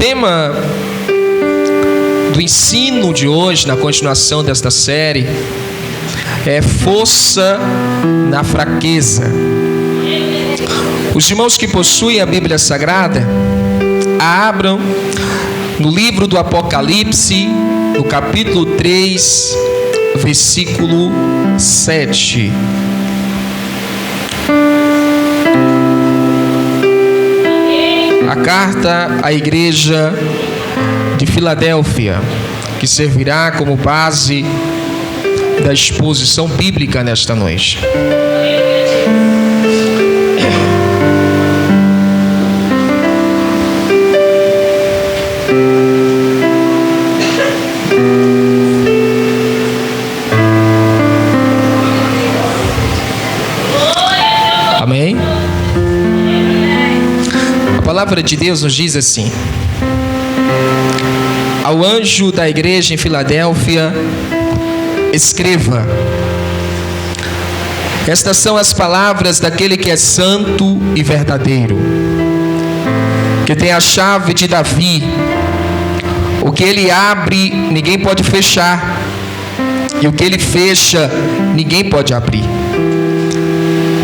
tema do ensino de hoje, na continuação desta série, é força na fraqueza. Os irmãos que possuem a Bíblia Sagrada, abram no livro do Apocalipse, no capítulo 3, versículo 7. A carta à igreja de Filadélfia, que servirá como base da exposição bíblica nesta noite. Amém? A palavra de Deus nos diz assim: ao anjo da igreja em Filadélfia, escreva: estas são as palavras daquele que é santo e verdadeiro, que tem a chave de Davi. O que ele abre, ninguém pode fechar, e o que ele fecha, ninguém pode abrir.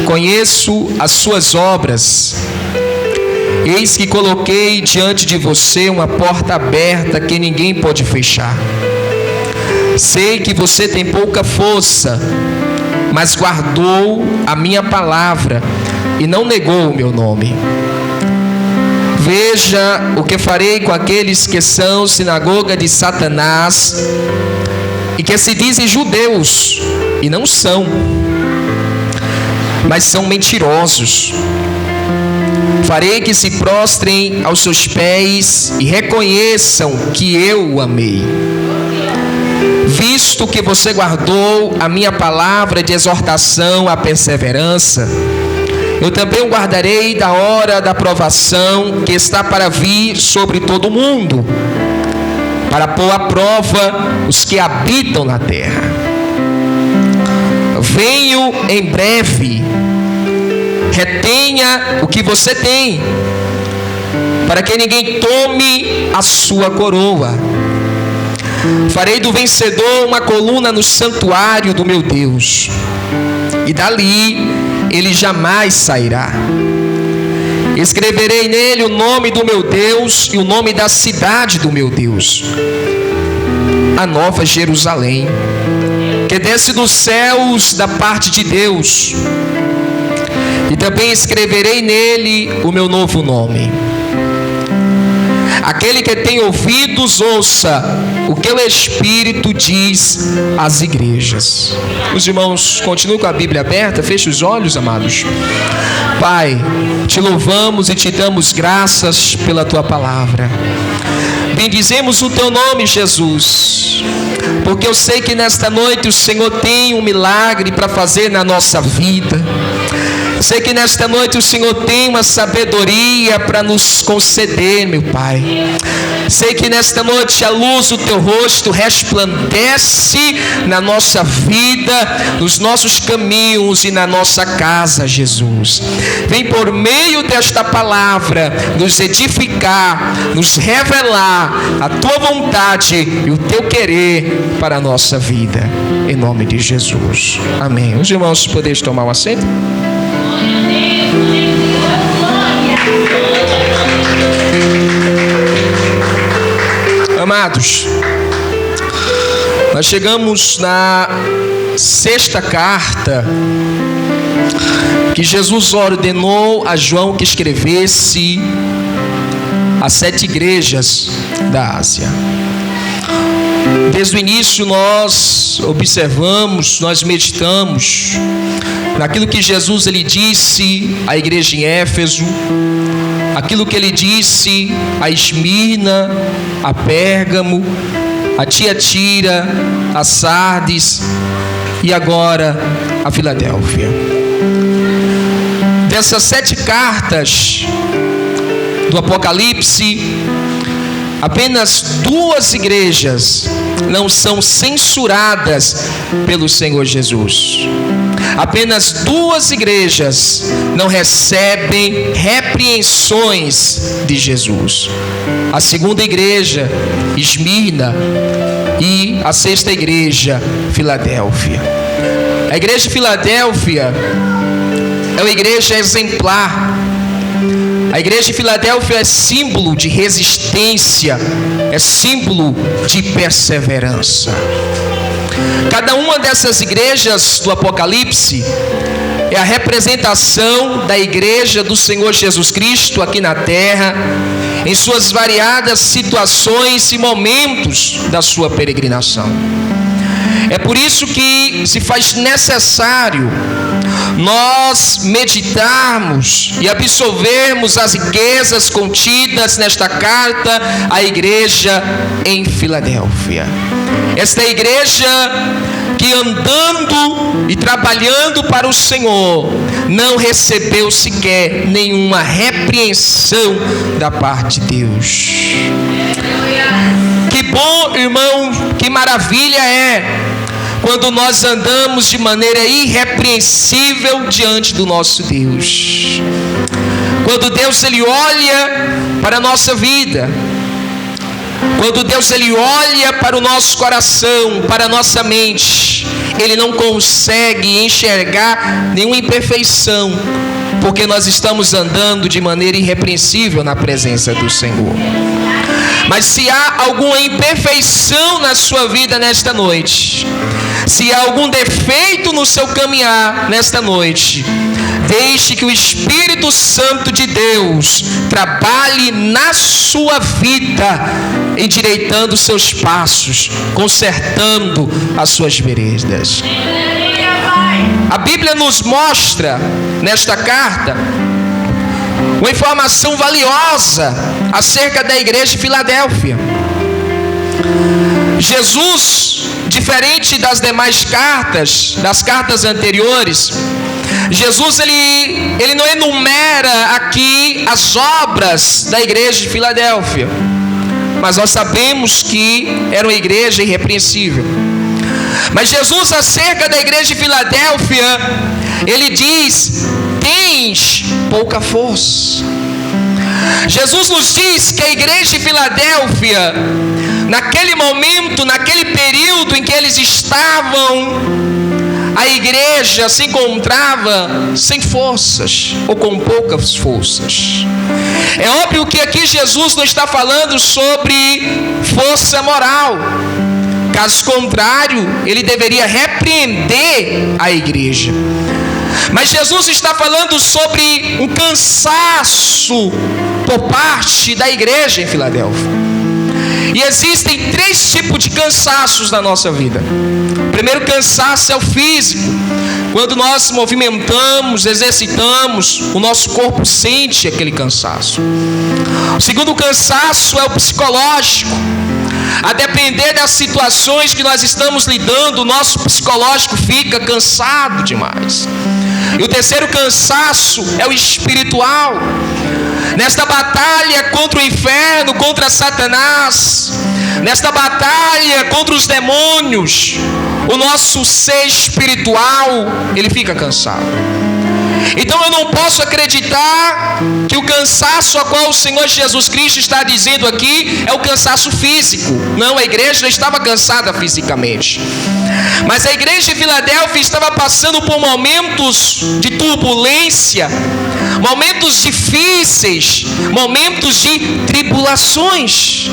Conheço as suas obras. Eis que coloquei diante de você uma porta aberta que ninguém pode fechar. Sei que você tem pouca força, mas guardou a minha palavra e não negou o meu nome. Veja o que farei com aqueles que são sinagoga de Satanás e que se dizem judeus e não são, mas são mentirosos. Farei que se prostrem aos seus pés e reconheçam que eu o amei. Visto que você guardou a minha palavra de exortação à perseverança, eu também o guardarei da hora da provação que está para vir sobre todo o mundo, para pôr à prova os que habitam na terra. Venho em breve. Retenha o que você tem, para que ninguém tome a sua coroa. Farei do vencedor uma coluna no santuário do meu Deus, e dali ele jamais sairá. Escreverei nele o nome do meu Deus e o nome da cidade do meu Deus, a nova Jerusalém, que desce dos céus da parte de Deus. E também escreverei nele o meu novo nome. Aquele que tem ouvidos, ouça o que o Espírito diz às igrejas. Os irmãos continuem com a Bíblia aberta. Feche os olhos, amados. Pai, te louvamos e te damos graças pela tua palavra. Bendizemos o teu nome, Jesus, porque eu sei que nesta noite o Senhor tem um milagre para fazer na nossa vida. Sei que nesta noite o Senhor tem uma sabedoria para nos conceder, meu Pai. Sei que nesta noite a luz do teu rosto resplandece na nossa vida, nos nossos caminhos e na nossa casa, Jesus. Vem por meio desta palavra nos edificar, nos revelar a tua vontade e o teu querer para a nossa vida. Em nome de Jesus. Amém. Os irmãos podem tomar um assento? Amados, nós chegamos na sexta carta que Jesus ordenou a João que escrevesse às 7 igrejas da Ásia. Desde o início nós observamos, nós meditamos naquilo que Jesus ele disse à igreja em Éfeso, aquilo que ele disse a Esmirna, a Pérgamo, a Tiatira, a Sardes e agora a Filadélfia. Dessas 7 cartas do Apocalipse, apenas 2 igrejas não são censuradas pelo Senhor Jesus. apenas 2 igrejas não recebem repreensões de Jesus. A segunda igreja, Esmirna, e a sexta igreja, Filadélfia. A igreja de Filadélfia é uma igreja exemplar. A igreja de Filadélfia é símbolo de resistência, é símbolo de perseverança. Cada uma dessas igrejas do Apocalipse é a representação da igreja do Senhor Jesus Cristo aqui na terra, em suas variadas situações e momentos da sua peregrinação. É por isso que se faz necessário nós meditarmos e absorvermos as riquezas contidas nesta carta à igreja em Filadélfia. Esta igreja que, andando e trabalhando para o Senhor, não recebeu sequer nenhuma repreensão da parte de Deus. Que bom, irmão, que maravilha é quando nós andamos de maneira irrepreensível diante do nosso Deus. Quando Deus ele olha para a nossa vida, quando Deus ele olha para o nosso coração, para a nossa mente, Ele não consegue enxergar nenhuma imperfeição, porque nós estamos andando de maneira irrepreensível na presença do Senhor. Mas se há alguma imperfeição na sua vida nesta noite, se há algum defeito no seu caminhar nesta noite, deixe que o Espírito Santo de Deus trabalhe na sua vida, endireitando os seus passos, consertando as suas veredas. A Bíblia nos mostra nesta carta uma informação valiosa acerca da igreja de Filadélfia. Jesus, diferente das demais cartas, das cartas anteriores, Jesus ele não enumera aqui as obras da igreja de Filadélfia, mas nós sabemos que era uma igreja irrepreensível. Mas Jesus, acerca da igreja de Filadélfia, ele diz: tens pouca força. Jesus nos diz que a igreja de Filadélfia, naquele momento, naquele período em que eles estavam, a igreja se encontrava sem forças, ou com poucas forças. É óbvio que aqui Jesus não está falando sobre força moral. Caso contrário, ele deveria repreender a igreja. Mas Jesus está falando sobre um cansaço por parte da igreja em Filadélfia. E existem 3 tipos de cansaços na nossa vida. O primeiro cansaço é o físico. Quando nós movimentamos, exercitamos, o nosso corpo sente aquele cansaço. O segundo cansaço é o psicológico. A depender das situações que nós estamos lidando, o nosso psicológico fica cansado demais. E o terceiro cansaço é o espiritual. Nesta batalha contra o inferno, contra Satanás, nesta batalha contra os demônios, o nosso ser espiritual, ele fica cansado. Então eu não posso acreditar que o cansaço a qual o Senhor Jesus Cristo está dizendo aqui é o cansaço físico. Não, a igreja não estava cansada fisicamente. Mas a igreja de Filadélfia estava passando por momentos de turbulência, momentos difíceis, momentos de tribulações,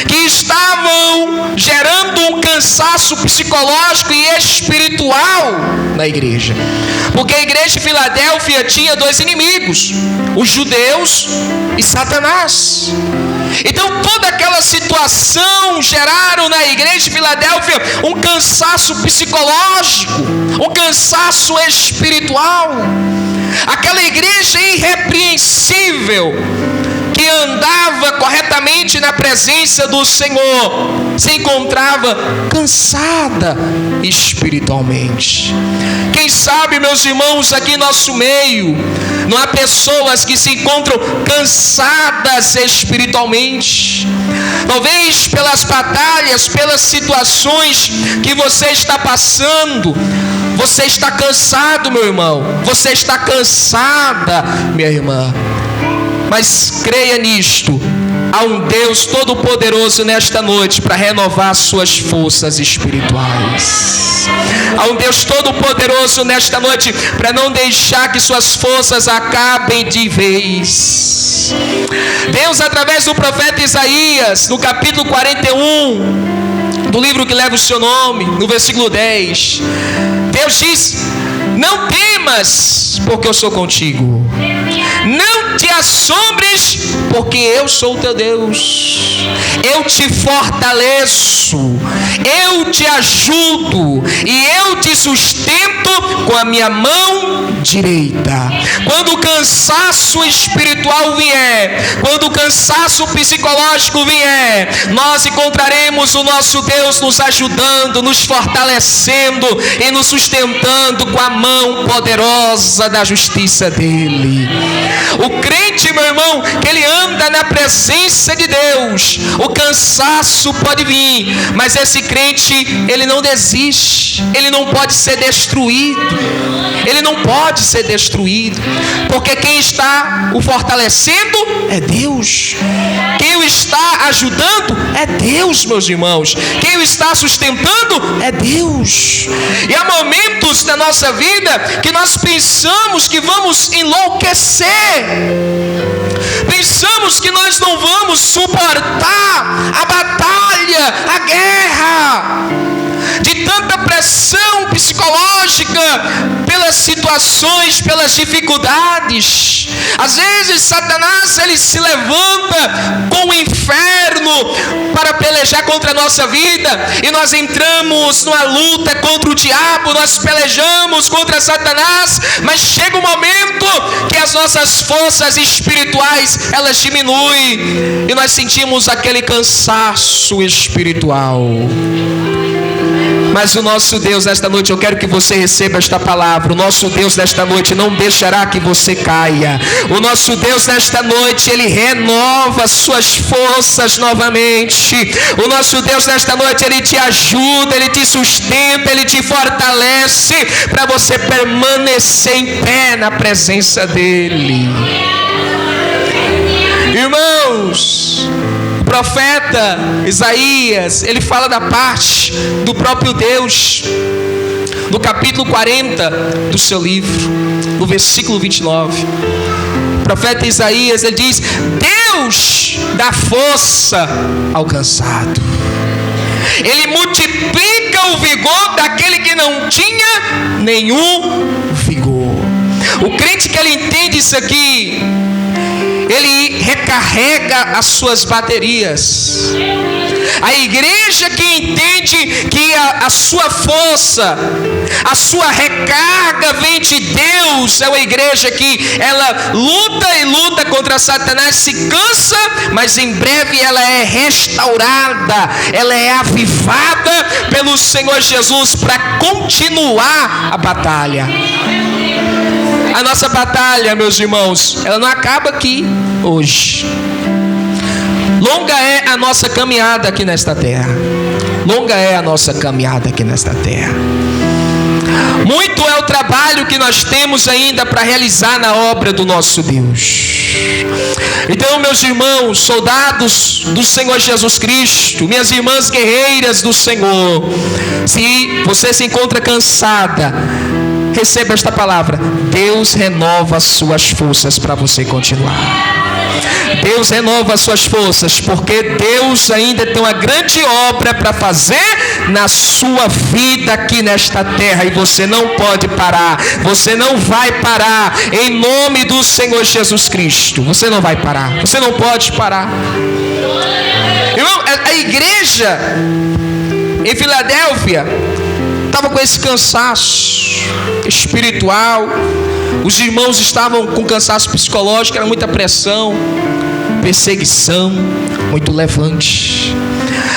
que estavam gerando um cansaço psicológico e espiritual na igreja. Porque a igreja de Filadélfia tinha 2 inimigos, os judeus e Satanás. Então toda aquela situação geraram na igreja de Filadélfia um cansaço psicológico, um cansaço espiritual. Aquela igreja irrepreensível, que andava corretamente na presença do Senhor, se encontrava cansada espiritualmente. Quem sabe, meus irmãos, aqui em nosso meio, não há pessoas que se encontram cansadas espiritualmente. Talvez pelas batalhas, pelas situações que você está passando, Você está cansado, meu irmão. Você está cansada, minha irmã. Mas creia nisto. Há um Deus Todo-Poderoso nesta noite para renovar suas forças espirituais. Há um Deus Todo-Poderoso nesta noite para não deixar que suas forças acabem de vez. Deus, através do profeta Isaías, no capítulo 41, do livro que leva o seu nome, no versículo 10, Deus diz: não temas, porque eu sou contigo. Não te assombres, porque eu sou o teu Deus. Eu te fortaleço, eu te ajudo e eu te sustento com a minha mão direita. Quando o cansaço espiritual vier, quando o cansaço psicológico vier, nós encontraremos o nosso Deus nos ajudando, nos fortalecendo e nos sustentando com a mão poderosa da justiça dele. O crente, meu irmão, que ele anda na presença de Deus, o cansaço pode vir, mas esse crente, ele não desiste, ele não pode ser destruído, ele não pode ser destruído, porque quem está o fortalecendo é Deus, quem o está ajudando é Deus, meus irmãos, quem o está sustentando é Deus. E há momentos na nossa vida que nós pensamos que vamos enlouquecer, pensamos que nós não vamos suportar a batalha, a guerra, de tanta pressão psicológica, pelas situações, pelas dificuldades. Às vezes Satanás, ele se levanta com o inferno para pelejar contra a nossa vida, e nós entramos numa luta contra o diabo, nós pelejamos contra Satanás, mas chega um momento que as nossas forças espirituais, elas diminuem, e nós sentimos aquele cansaço espiritual. Mas o nosso Deus, nesta noite, eu quero que você receba esta palavra. O nosso Deus, nesta noite, não deixará que você caia. O nosso Deus, nesta noite, Ele renova suas forças novamente. O nosso Deus, nesta noite, Ele te ajuda, Ele te sustenta, Ele te fortalece, para você permanecer em pé na presença dEle. Irmãos, o profeta Isaías, ele fala da parte do próprio Deus, no capítulo 40 do seu livro, no versículo 29. O profeta Isaías, ele diz: Deus dá força ao cansado, Ele multiplica o vigor daquele que não tinha nenhum vigor. O crente que ele entende isso aqui, ele recarrega as suas baterias. A igreja que entende que a sua força, a sua recarga vem de Deus, é uma igreja que ela luta e luta contra Satanás, se cansa, mas em breve ela é restaurada, ela é avivada pelo Senhor Jesus para continuar a batalha. A nossa batalha, meus irmãos, ela não acaba aqui hoje. Longa é a nossa caminhada aqui nesta terra. Longa é a nossa caminhada aqui nesta terra. Muito é o trabalho que nós temos ainda para realizar na obra do nosso Deus. Então, meus irmãos, soldados do Senhor Jesus Cristo, minhas irmãs guerreiras do Senhor, se você se encontra cansada, receba esta palavra: Deus renova as suas forças para você continuar. Deus renova as suas forças, porque Deus ainda tem uma grande obra para fazer na sua vida aqui nesta terra, e você não pode parar, você não vai parar, em nome do Senhor Jesus Cristo. Você não vai parar, você não pode parar. Irmão, a igreja em Filadélfia estava com esse cansaço espiritual, os irmãos estavam com cansaço psicológico, era muita pressão, perseguição, muito levante.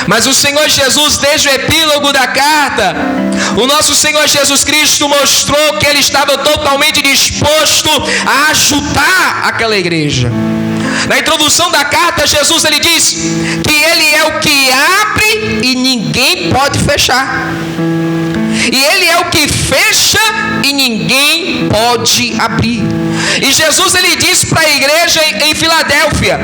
Mas o Senhor Jesus, desde o epílogo da carta, o nosso Senhor Jesus Cristo mostrou que Ele estava totalmente disposto a ajudar aquela igreja. Na introdução da carta, Jesus, ele diz que Ele é o que abre e ninguém pode fechar. e Ele é o que fecha e ninguém pode abrir. E Jesus, Ele diz para a igreja em Filadélfia,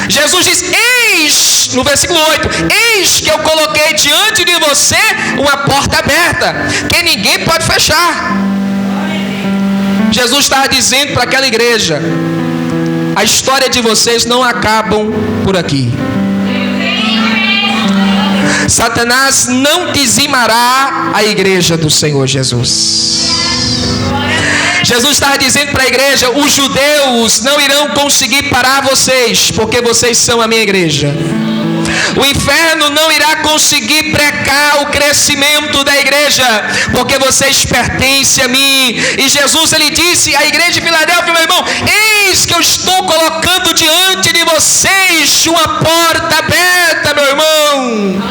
Jesus diz: eis, no versículo 8, eis que eu coloquei diante de você uma porta aberta, que ninguém pode fechar. Jesus estava dizendo para aquela igreja: a história de vocês não acabam por aqui. Satanás não dizimará a igreja do Senhor Jesus. Jesus estava dizendo para a igreja: os judeus não irão conseguir parar vocês, porque vocês são a minha igreja. O inferno não irá conseguir brecar o crescimento da igreja, porque vocês pertencem a mim. E Jesus, Ele disse à igreja de Filadélfia: meu irmão, eis que eu estou colocando diante de vocês uma porta aberta, meu irmão.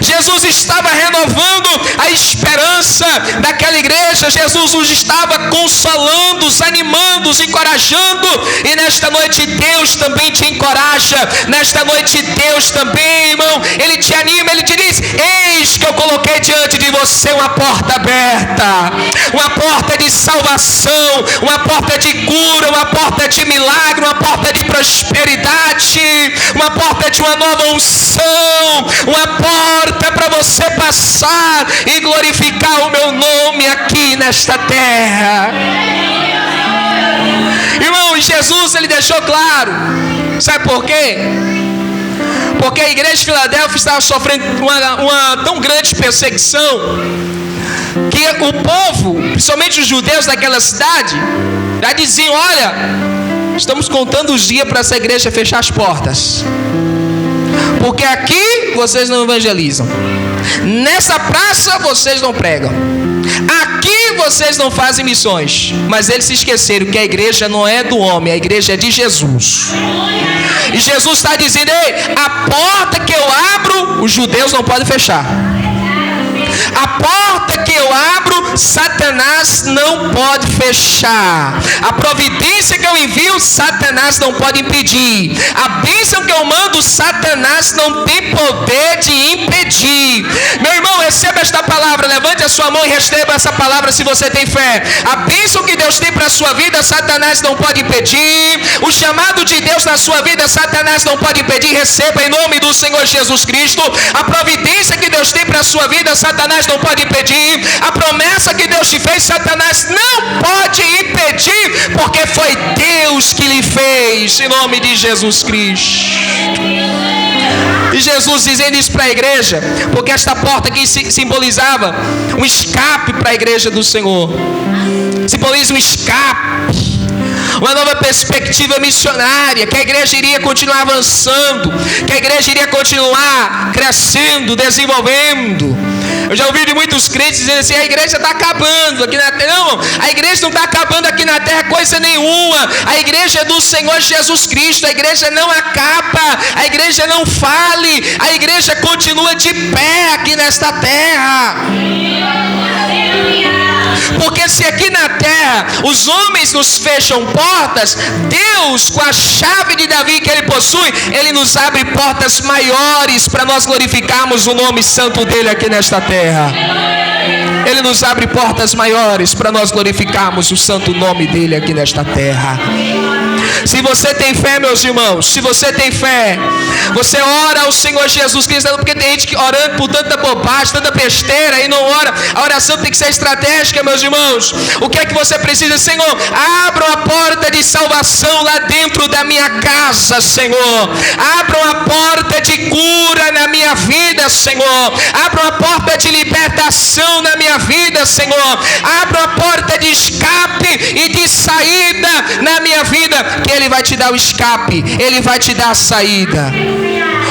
Jesus estava renovando a esperança daquela igreja. Jesus os estava consolando, os animando, os encorajando. E nesta noite Deus também te encoraja. Nesta noite Deus também, irmão, Ele te anima. Ele te diz: eis que eu coloquei diante de você uma porta aberta, uma porta de salvação, uma porta de cura, uma porta de milagre, uma porta de prosperidade, uma porta de uma nova unção, uma porta para você passar e glorificar o meu nome aqui nesta terra. Irmão, Jesus, Ele deixou claro. Sabe por quê? Porque a igreja de Filadélfia estava sofrendo uma tão grande perseguição, que o povo, principalmente os judeus daquela cidade, já diziam: olha, estamos contando os dias para essa igreja fechar as portas, porque aqui vocês não evangelizam, nessa praça vocês não pregam, aqui vocês não fazem missões. Mas eles se esqueceram que a igreja não é do homem, a igreja é de Jesus. E Jesus está dizendo: ei, a porta que eu abro, os judeus não podem fechar. A porta que eu abro, Satanás não pode fechar. A providência que eu envio, Satanás não pode impedir. A bênção que eu mando, Satanás não tem poder de impedir. Meu irmão, receba esta palavra. Levante a sua mão e receba essa palavra se você tem fé. A bênção que Deus tem para a sua vida, Satanás não pode impedir. O chamado de Deus na sua vida, Satanás não pode impedir. Receba em nome do Senhor Jesus Cristo. A providência que Deus tem para a sua vida, Satanás não pode impedir. A promessa que Deus te fez, Satanás não pode impedir, porque foi Deus que lhe fez, em nome de Jesus Cristo. E Jesus dizendo isso para a igreja, porque esta porta aqui simbolizava um escape para a igreja do Senhor. Simboliza um escape, uma nova perspectiva missionária, que a igreja iria continuar avançando, que a igreja iria continuar crescendo, desenvolvendo. Eu já ouvi de muitos crentes dizendo assim: a igreja está acabando aqui na terra. Não, a igreja não está acabando aqui na terra coisa nenhuma. A igreja é do Senhor Jesus Cristo. A igreja não acaba, a igreja não fale, a igreja continua de pé aqui nesta terra. Porque se aqui na terra os homens nos fecham portas, Deus, com a chave de Davi que Ele possui, Ele nos abre portas maiores para nós glorificarmos o nome santo dEle aqui nesta terra. Ele nos abre portas maiores para nós glorificarmos o santo nome dEle aqui nesta terra. Se você tem fé, meus irmãos, se você tem fé, você ora ao Senhor Jesus Cristo, porque tem gente que orando por tanta bobagem, tanta besteira e não ora. A oração tem que ser estratégica, meus irmãos. O que é que você precisa? Senhor, abra uma porta de salvação lá dentro da minha casa, Senhor. Abra uma porta de cura na minha vida, Senhor. Abra uma porta de libertação na minha vida, Senhor. Abra uma porta de escape e de saída na minha vida, que Ele vai te dar o escape, Ele vai te dar a saída.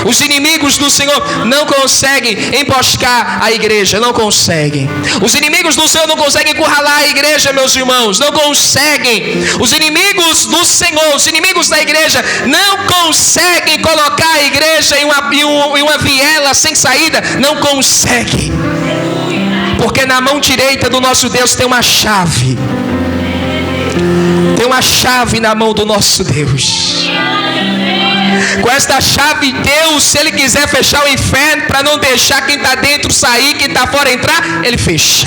Os inimigos do Senhor não conseguem emboscar a igreja, não conseguem. Os inimigos do Senhor não conseguem encurralar a igreja, meus irmãos, não conseguem. Os inimigos do Senhor, os inimigos da igreja, não conseguem colocar a igreja em uma viela sem saída, não conseguem. Porque na mão direita do nosso Deus tem uma chave. Tem uma chave na mão do nosso Deus. Com esta chave, Deus, se Ele quiser fechar o inferno para não deixar quem está dentro sair, quem está fora entrar, Ele fecha.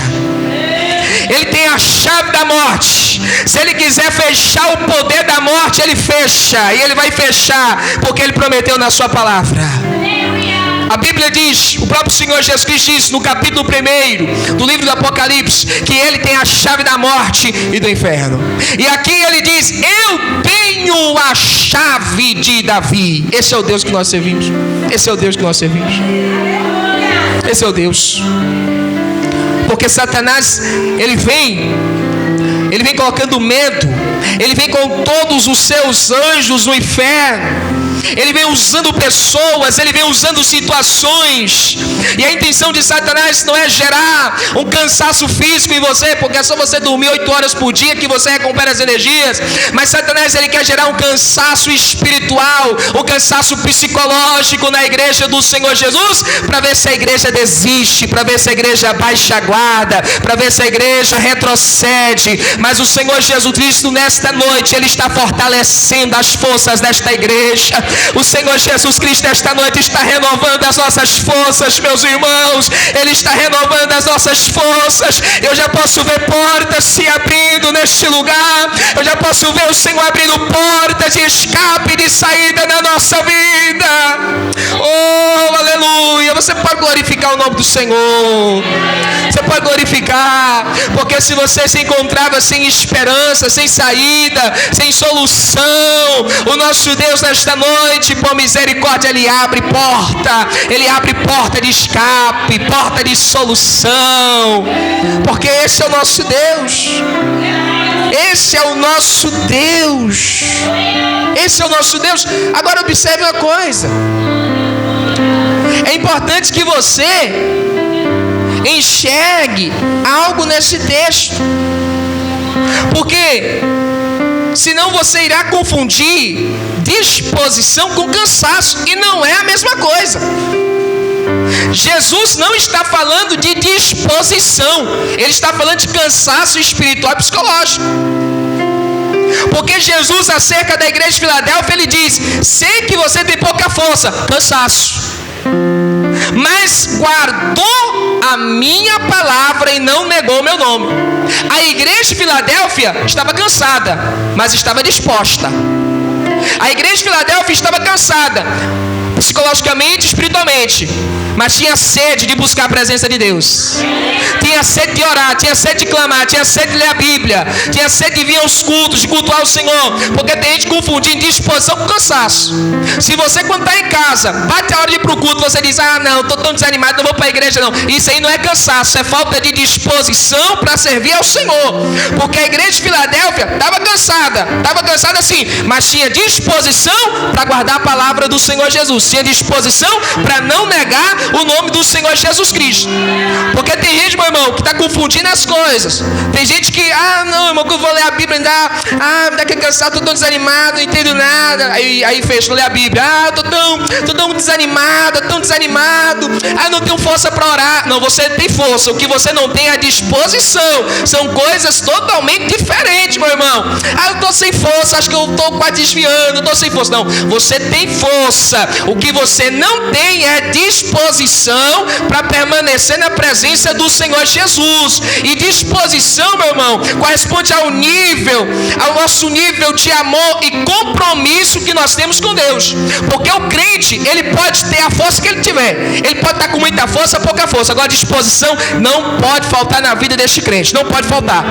Ele tem a chave da morte. Se Ele quiser fechar o poder da morte, Ele fecha. E Ele vai fechar, porque Ele prometeu na sua palavra. A Bíblia diz, o próprio Senhor Jesus Cristo diz no capítulo 1 do livro do Apocalipse, que Ele tem a chave da morte e do inferno. E aqui Ele diz: eu tenho a chave de Davi. Esse é o Deus que nós servimos. Esse é o Deus que nós servimos. Esse é o Deus. Porque Satanás, ele vem colocando medo, ele vem com todos os seus anjos no inferno, ele vem usando pessoas, ele vem usando situações, e a intenção de Satanás não é gerar um cansaço físico em você, porque é só você dormir 8 horas por dia que você recupera as energias, mas Satanás, ele quer gerar um cansaço espiritual, um cansaço psicológico na igreja do Senhor Jesus, para ver se a igreja desiste, para ver se a igreja baixa a guarda, para ver se a igreja retrocede. Mas o Senhor Jesus Cristo, nesta noite, Ele está fortalecendo as forças desta igreja. O Senhor Jesus Cristo, nesta noite, está renovando as nossas forças, meus irmãos. Ele está renovando as nossas forças. Eu já posso ver portas se abrindo neste lugar. Eu já posso ver o Senhor abrindo portas de escape e de saída na nossa vida. Oh, aleluia. Você pode glorificar o nome do Senhor. Você pode glorificar, porque se você se encontrava sem esperança, sem saída, sem solução, o nosso Deus nesta noite, por misericórdia, Ele abre porta de escape, porta de solução, porque esse é o nosso Deus. Esse é o nosso Deus. Esse é o nosso Deus. Agora observe uma coisa. É importante que você enxergue algo nesse texto, porque senão você irá confundir disposição com cansaço, e não é a mesma coisa. Jesus não está falando de disposição, Ele está falando de cansaço espiritual e psicológico. Porque Jesus, acerca da igreja de Filadélfia, Ele diz: sei que você tem pouca força, cansaço, mas guardou a minha palavra e não negou o meu nome. A igreja de Filadélfia estava cansada, mas estava disposta. A igreja de Filadélfia estava cansada, psicologicamente, espiritualmente, mas tinha sede de buscar a presença de Deus, tinha sede de orar, tinha sede de clamar, tinha sede de ler a Bíblia, tinha sede de vir aos cultos, de cultuar o Senhor, porque tem gente confundindo disposição com cansaço. Se você, quando está em casa, bate a hora de ir para o culto, você diz: ah, não, estou tão desanimado, não vou para a igreja não. Isso aí não é cansaço, é falta de disposição para servir ao Senhor. Porque a igreja de Filadélfia estava cansada sim, mas tinha disposição para guardar a palavra do Senhor Jesus, tinha disposição para não negar o nome do Senhor Jesus Cristo. Porque tem gente, meu irmão, que está confundindo as coisas. Tem gente que: ah, não, irmão, que eu vou ler a Bíblia, me dá aquele cansado, estou tão desanimado, não entendo nada. Aí fecha, ler a Bíblia: ah, estou tão desanimado, ah, não tenho força para orar. Não, você tem força, o que você não tem é a disposição. São coisas totalmente diferentes, meu irmão. Ah, eu estou sem força, acho que eu estou quase desviando, estou sem força. Não, você tem força, o que você não tem é disposição para permanecer na presença do Senhor Jesus. E disposição, meu irmão, corresponde ao nosso nível de amor e compromisso que nós temos com Deus. Porque o crente, ele pode ter a força que ele tiver, ele pode estar com muita força, pouca força. Agora, disposição não pode faltar na vida deste crente, não pode faltar.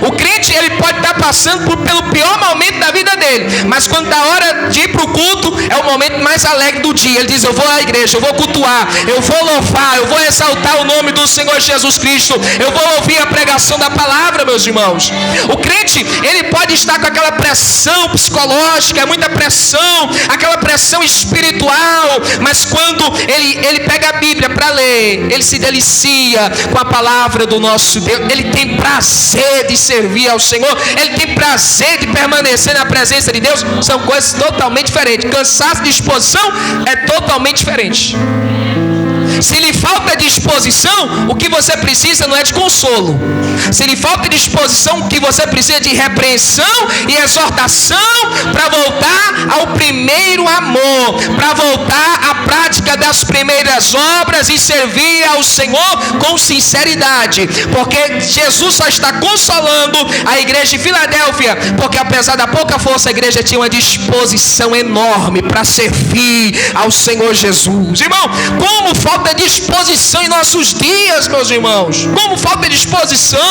O crente, ele pode estar passando pelo pior momento da vida dele, mas quando dá hora de ir para o culto, é o momento mais alegre do dia. Ele diz: eu vou à igreja, eu vou cultuar, eu vou louvar, eu vou exaltar o nome do Senhor Jesus Cristo, eu vou ouvir a pregação da palavra, meus irmãos. O crente, ele pode estar com aquela pressão psicológica, muita pressão, aquela pressão espiritual, mas quando ele pega a Bíblia para ler, ele se delicia com a palavra do nosso Deus, ele tem prazer de servir ao Senhor, ele tem prazer de permanecer na presença de Deus. São coisas totalmente diferentes. Cansaço de disposição é totalmente diferente. Se lhe falta disposição, o que você precisa não é de consolo. Se lhe falta disposição, o que você precisa é de repreensão e exortação para voltar ao primeiro amor, para voltar à prática das primeiras obras e servir ao Senhor com sinceridade. Porque Jesus só está consolando a igreja de Filadélfia, porque apesar da pouca força, a igreja tinha uma disposição enorme para servir ao Senhor Jesus. Irmão, como falta disposição em nossos dias, meus irmãos. Como falta disposição.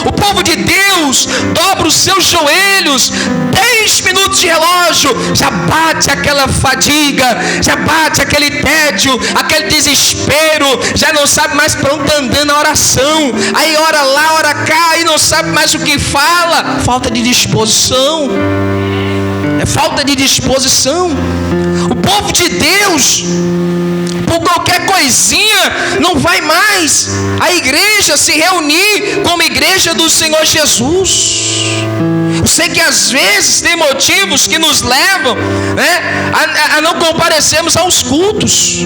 O povo de Deus dobra os seus joelhos, 10 minutos de relógio, já bate aquela fadiga, já bate aquele tédio, aquele desespero, já não sabe mais para onde está andando a oração, aí ora lá, ora cá, e não sabe mais o que fala. Falta de disposição. É falta de disposição. O povo de Deus, por qualquer coisinha, não vai mais a igreja se reunir como igreja do Senhor Jesus. Eu sei que às vezes tem motivos que nos levam, né, a não comparecermos aos cultos,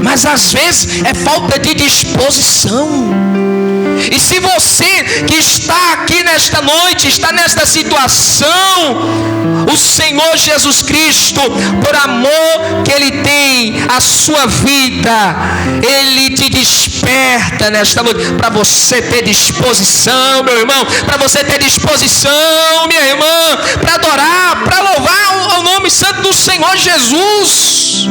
mas às vezes é falta de disposição. E se você que está aqui nesta noite, está nesta situação, o Senhor Jesus Cristo, por amor que Ele tem à sua vida, Ele te desperta nesta noite, para você ter disposição, meu irmão, para você ter disposição, minha irmã, para adorar, para louvar o nome santo do Senhor Jesus.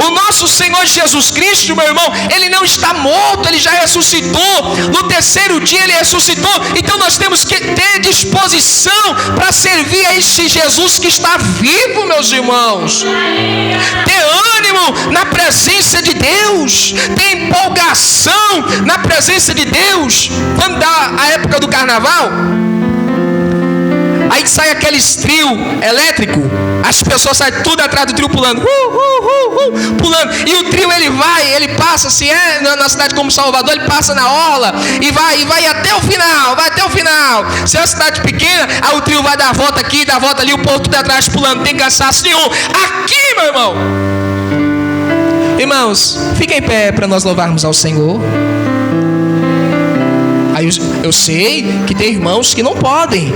O nosso Senhor Jesus Cristo, meu irmão, Ele não está morto, Ele já ressuscitou. No terceiro dia Ele ressuscitou. Então nós temos que ter disposição para servir a este Jesus que está vivo, meus irmãos. Ter ânimo na presença de Deus, ter empolgação na presença de Deus. Quando dá a época do carnaval, aí sai aqueles trio elétrico, as pessoas saem tudo atrás do trio pulando, pulando, e o trio ele passa assim, na cidade como Salvador, ele passa na orla e vai até o final, se é uma cidade pequena, aí o trio vai dar a volta aqui, dar a volta ali, o povo tudo atrás pulando, não tem cansaço nenhum. Aqui, meu irmão, irmãos, fiquem em pé para nós louvarmos ao Senhor. Aí eu sei que tem irmãos que não podem,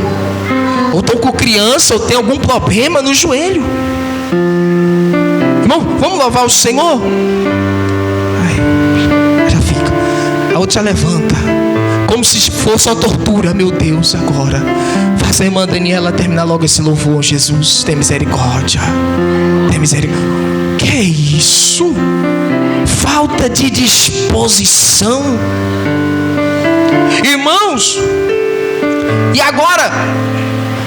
ou estão com criança, ou tem algum problema no joelho. Irmão, vamos louvar o Senhor? Ai, já fica. A outra já levanta, como se fosse uma tortura. Meu Deus, agora faça a irmã Daniela terminar logo esse louvor. Jesus, tem misericórdia. Tem misericórdia. Que é isso? Falta de disposição. Irmãos, e agora,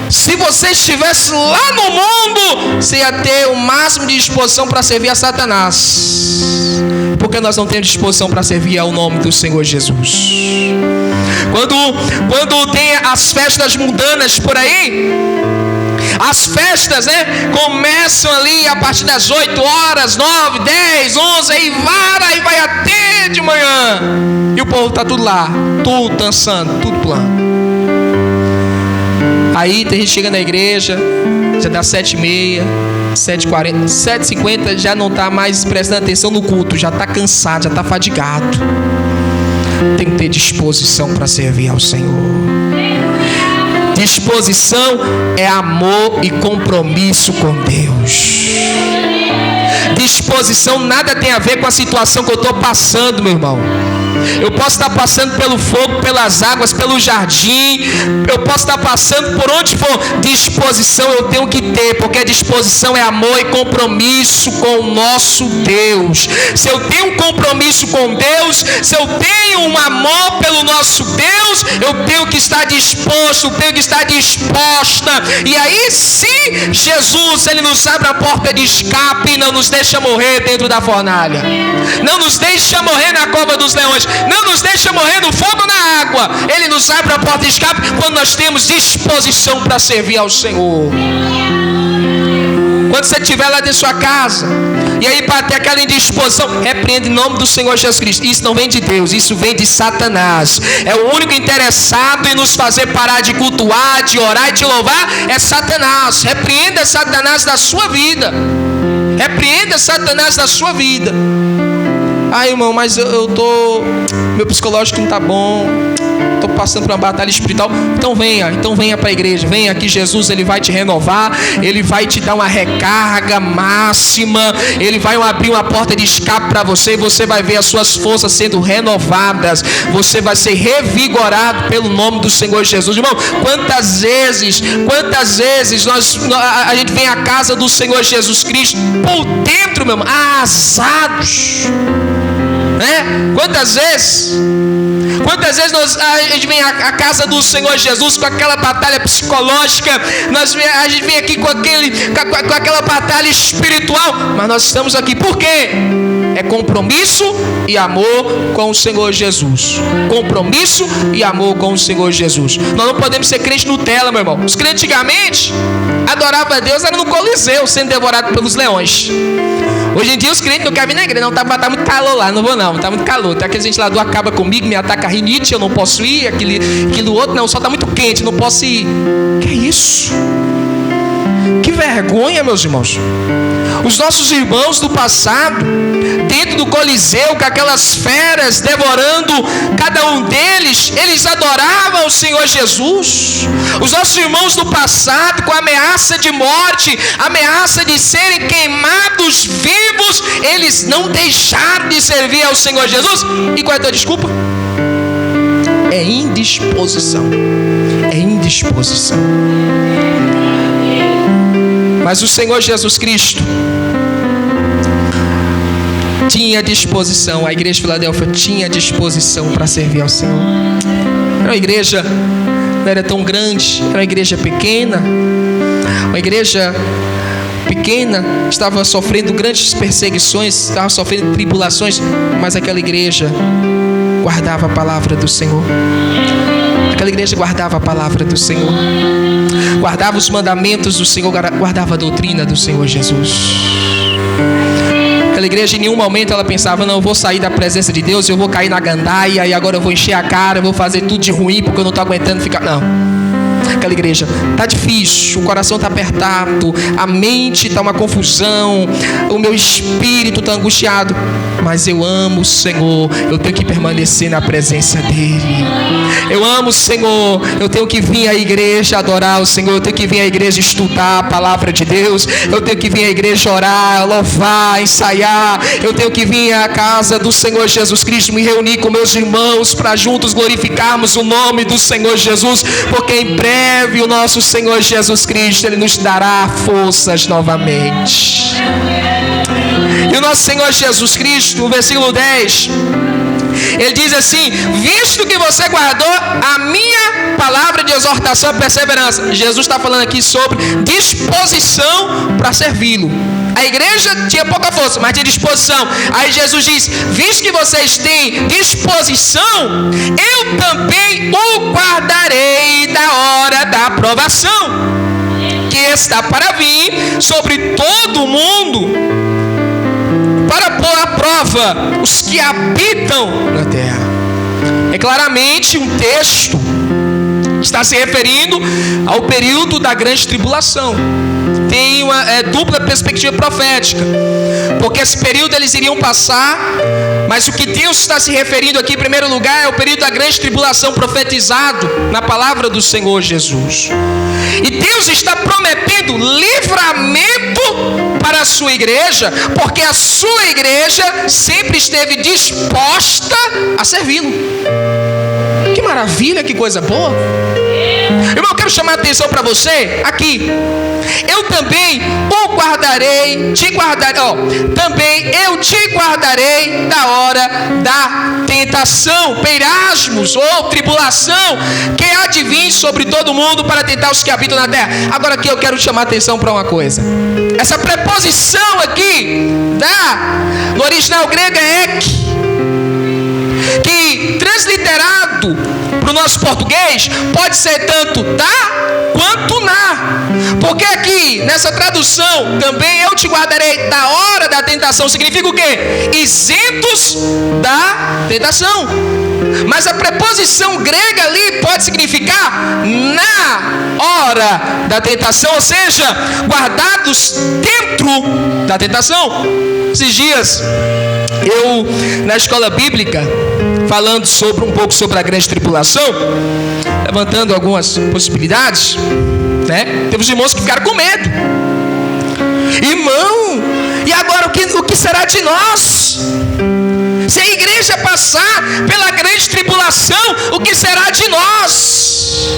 se você estivesse lá no mundo, você ia ter o máximo de disposição para servir a Satanás, porque nós não temos disposição para servir ao nome do Senhor Jesus. Quando tem as festas mundanas por aí, as festas, né, começam ali a partir das 8 horas, 9, 10, 11, aí vai até de manhã. E o povo está tudo lá, tudo dançando, tudo pulando. Aí tem gente que chega na igreja, já dá 7h30, 7h40, 7h50, já não está mais prestando atenção no culto, já está cansado, já está fadigado. Tem que ter disposição para servir ao Senhor. Disposição é amor e compromisso com Deus. Disposição nada tem a ver com a situação que eu estou passando, meu irmão. Eu posso estar passando pelo fogo, pelas águas, pelo jardim, eu posso estar passando por onde for. Disposição eu tenho que ter, porque a disposição é amor e compromisso com o nosso Deus. Se eu tenho um compromisso com Deus, se eu tenho um amor pelo nosso Deus, eu tenho que estar disposto, tenho que estar disposta. E aí sim, Jesus, Ele nos abre a porta de escape e não nos deixa morrer dentro da fornalha, não nos deixa morrer na cova dos leões, não nos deixa morrer no fogo ou na água. Ele nos abre a porta de escape quando nós temos disposição para servir ao Senhor. Quando você estiver lá dentro de sua casa, e aí para ter aquela indisposição, repreende em nome do Senhor Jesus Cristo. Isso não vem de Deus, isso vem de Satanás. É o único interessado em nos fazer parar de cultuar, de orar e de louvar, é Satanás. Repreenda Satanás da sua vida. Repreenda Satanás da sua vida. irmão, mas meu psicológico não está bom, estou passando por uma batalha espiritual. Então venha para a igreja, venha que Jesus ele vai te renovar, ele vai te dar uma recarga máxima, ele vai abrir uma porta de escape para você, e você vai ver as suas forças sendo renovadas, você vai ser revigorado pelo nome do Senhor Jesus. Irmão, quantas vezes a gente vem à casa do Senhor Jesus Cristo por dentro, meu irmão, arrasados, né? Quantas vezes a gente vem à casa do Senhor Jesus com aquela batalha psicológica, a gente vem aqui com aquela batalha espiritual, mas nós estamos aqui por quê? É compromisso e amor com o Senhor Jesus. Compromisso e amor com o Senhor Jesus. Nós não podemos ser crente Nutella, meu irmão. Os crentes antigamente adoravam a Deus, era no Coliseu, sendo devorado pelos leões. Hoje em dia os crentes não querem vir na igreja. Não, tá muito calor lá, não vou não, tá muito calor. Tem aquele gente lá do acaba comigo, me ataca a rinite, eu não posso ir. Aquilo outro, não, só tá muito quente, não posso ir. Que isso? Que vergonha, meus irmãos. Os nossos irmãos do passado, dentro do Coliseu, com aquelas feras devorando cada um deles, eles adoravam o Senhor Jesus. Os nossos irmãos do passado, com a ameaça de morte, ameaça de serem queimados vivos, eles não deixaram de servir ao Senhor Jesus. E qual é a tua desculpa? É indisposição. É indisposição. Mas o Senhor Jesus Cristo tinha disposição, a igreja de Filadélfia tinha disposição para servir ao Senhor. Era uma igreja, não era tão grande, era uma igreja pequena. Uma igreja pequena, estava sofrendo grandes perseguições, estava sofrendo tribulações, mas aquela igreja guardava a palavra do Senhor. Aquela igreja guardava a palavra do Senhor, guardava os mandamentos do Senhor, guardava a doutrina do Senhor Jesus. Aquela igreja em nenhum momento ela pensava, não, eu vou sair da presença de Deus, eu vou cair na gandaia e agora eu vou encher a cara, eu vou fazer tudo de ruim porque eu não estou aguentando ficar. Não. Aquela igreja, tá difícil, o coração tá apertado, a mente tá uma confusão, o meu espírito tá angustiado, mas eu amo o Senhor, eu tenho que permanecer na presença dEle. Eu amo o Senhor, eu tenho que vir à igreja adorar o Senhor, eu tenho que vir à igreja estudar a palavra de Deus, eu tenho que vir à igreja orar, louvar, ensaiar, eu tenho que vir à casa do Senhor Jesus Cristo, me reunir com meus irmãos para juntos glorificarmos o nome do Senhor Jesus, porque em breve o nosso Senhor Jesus Cristo, Ele nos dará forças novamente. E o nosso Senhor Jesus Cristo, no versículo 10, Ele diz assim: visto que você guardou a minha palavra de exortação e perseverança. Jesus está falando aqui sobre disposição para servi-lo. A igreja tinha pouca força, mas tinha disposição. Aí Jesus diz: visto que vocês têm disposição, eu também o guardarei da hora da aprovação, que está para vir sobre todo o mundo, para pôr à prova os que habitam na terra. É claramente um texto que está se referindo ao período da grande tribulação. Tem uma dupla perspectiva profética, porque esse período eles iriam passar, mas o que Deus está se referindo aqui em primeiro lugar é o período da grande tribulação profetizado na palavra do Senhor Jesus. E Deus está prometendo livramento para a sua igreja, porque a sua igreja sempre esteve disposta a servi-lo. Que maravilha, que coisa boa. Irmão, eu quero chamar a atenção para você aqui. Eu também o guardarei, te guardarei, também eu te guardarei da hora da tentação, peirasmos ou tribulação, que há de vir sobre todo mundo para tentar os que habitam na terra. Agora aqui eu quero chamar a atenção para uma coisa. Essa preposição aqui, no original grego é ek, que transliterado para o nosso português pode ser tanto da quanto na. Porque aqui, nessa tradução, também eu te guardarei da hora da tentação, significa o quê? Isentos da tentação. Mas a preposição grega ali pode significar na hora da tentação, ou seja, guardados dentro da tentação. Esses dias, eu, na escola bíblica, falando um pouco sobre a grande tribulação, levantando algumas possibilidades, né? Teve os irmãos que ficaram com medo. Irmão, e agora o que será de nós? Se a igreja passar pela grande tribulação, o que será de nós?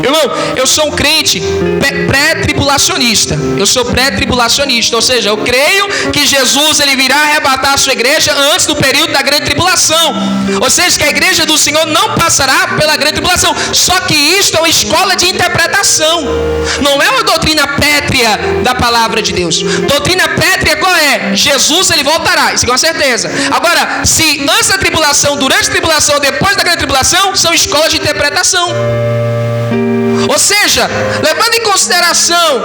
Irmão, eu sou um crente pré-tribulacionista. Eu sou pré-tribulacionista, ou seja, eu creio que Jesus ele virá arrebatar a sua igreja antes do período da grande tribulação. Ou seja, que a igreja do Senhor não passará pela grande tribulação. Só que isto é uma escola de interpretação. Não é uma doutrina pétrea da palavra de Deus. Doutrina pétrea qual é? Jesus ele voltará, isso é uma certeza. Agora, se antes da tribulação, durante a tribulação ou depois da grande tribulação, são escolas de interpretação. Ou seja, levando em consideração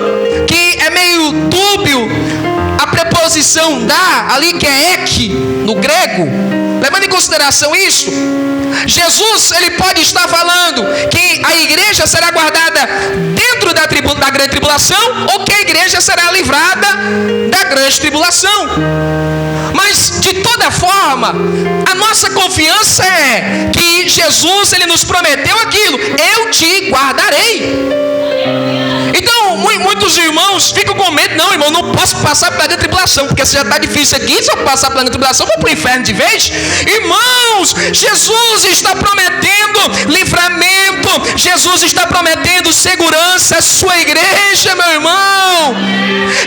que é meio dúbio a preposição da, ali que é ek, no grego, levando em consideração isso, Jesus ele pode estar falando que a igreja será guardada dentro da grande tribulação, ou que a igreja será livrada da grande tribulação. Mas de toda forma, a nossa confiança é que Jesus ele nos prometeu aquilo: eu te guardarei. Então, muitos irmãos ficam com medo. Não, irmão, não posso passar pela grande tribulação, porque se já está difícil aqui, se eu passar pela grande tribulação, vou para o inferno de vez. Irmãos, Jesus está prometendo livramento, Jesus está prometendo segurança à sua igreja, meu irmão.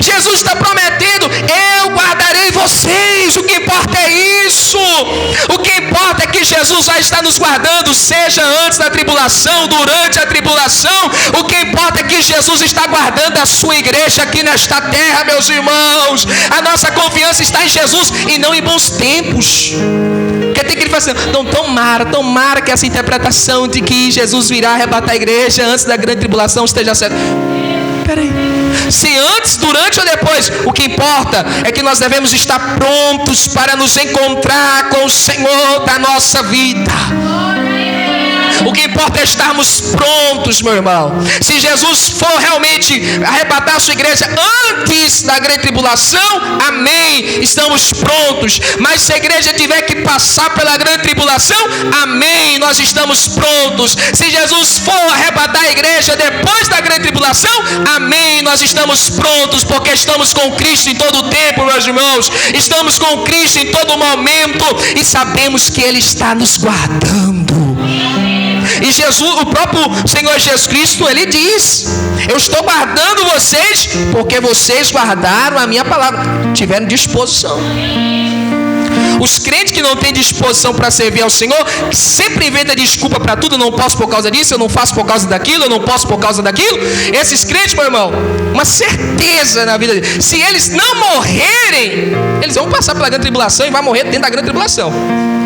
Jesus está prometendo: eu guardarei vocês. O que importa é isso. O que importa é que Jesus já está nos guardando, seja antes da tribulação, durante a tribulação. O que importa é que Jesus está guardando a sua igreja aqui nesta terra, meus irmãos. A nossa confiança está em Jesus e não em bons tempos. Porque tem que ele falar assim: não, tomara que essa interpretação de que Jesus virá arrebatar a igreja antes da grande tribulação esteja certa. Peraí, se antes, durante ou depois, o que importa é que nós devemos estar prontos para nos encontrar com o Senhor da nossa vida. O que importa é estarmos prontos, meu irmão. Se Jesus for realmente arrebatar a sua igreja antes da grande tribulação, amém, estamos prontos. Mas se a igreja tiver que passar pela grande tribulação, amém, nós estamos prontos. Se Jesus for arrebatar a igreja depois da grande tribulação, amém, nós estamos prontos, porque estamos com Cristo em todo o tempo, meus irmãos. Estamos com Cristo em todo momento e sabemos que Ele está nos guardando. E Jesus, o próprio Senhor Jesus Cristo, Ele diz: eu estou guardando vocês porque vocês guardaram a minha palavra, tiveram disposição. Os crentes que não têm disposição para servir ao Senhor sempre inventam desculpa para tudo. Eu não posso por causa disso, eu não faço por causa daquilo, eu não posso por causa daquilo. Esses crentes, meu irmão, uma certeza na vida deles: se eles não morrerem, eles vão passar pela grande tribulação e vão morrer dentro da grande tribulação.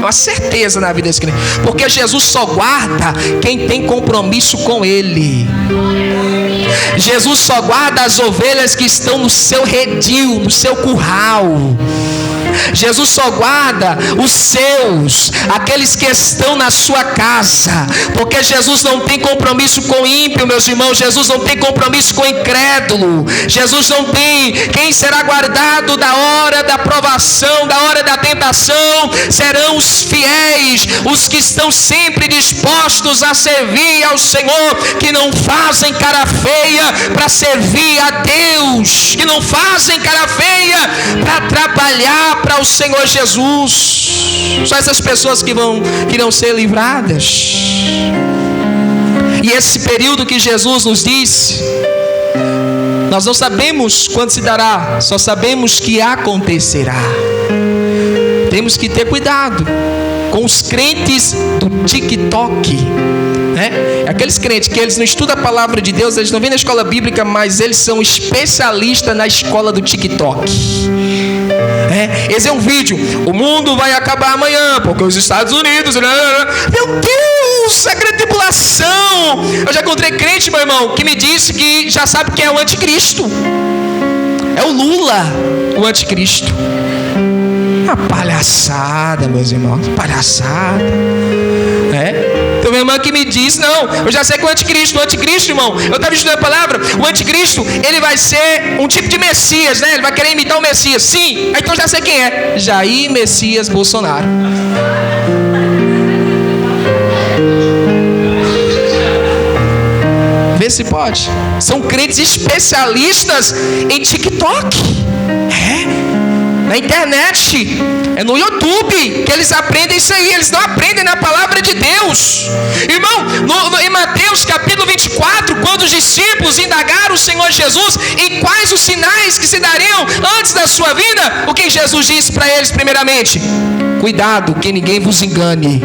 É uma certeza na vida desse crente, porque Jesus só guarda quem tem compromisso com Ele. Jesus só guarda as ovelhas que estão no seu redil, no seu curral. Jesus só guarda os seus, aqueles que estão na sua casa, porque Jesus não tem compromisso com o ímpio, meus irmãos. Jesus não tem compromisso com o incrédulo. Jesus não tem. Quem será guardado da hora da provação, da hora da tentação, serão os fiéis, os que estão sempre dispostos a servir ao Senhor, que não fazem cara feia para servir a Deus, que não fazem cara feia para trabalhar para o Senhor Jesus. Só essas pessoas que irão ser livradas. E esse período que Jesus nos disse, nós não sabemos quando se dará, só sabemos que acontecerá. Temos que ter cuidado com os crentes do TikTok, né? Aqueles crentes que eles não estudam a palavra de Deus, eles não vêm na escola bíblica, mas eles são especialistas na escola do TikTok. Esse é um vídeo: o mundo vai acabar amanhã porque os Estados Unidos... Meu Deus! Deus, a grande tribulação. Eu já encontrei crente, meu irmão, que me disse que já sabe quem é o anticristo. É o Lula, o anticristo. Uma palhaçada, meus irmãos, palhaçada. Então minha irmã que me diz, não, eu já sei que o anticristo, irmão, eu estava estudando a palavra, o anticristo, ele vai ser um tipo de Messias, né? Ele vai querer imitar o Messias. Sim, então já sei quem é. Jair Messias Bolsonaro. Vê se pode. São crentes especialistas em TikTok. Na internet, no YouTube, que eles aprendem isso aí. Eles não aprendem na palavra de Deus. Irmão, em Mateus capítulo 24, quando os discípulos indagaram o Senhor Jesus em quais os sinais que se dariam antes da sua vinda, o que Jesus disse para eles primeiramente? Cuidado que ninguém vos engane.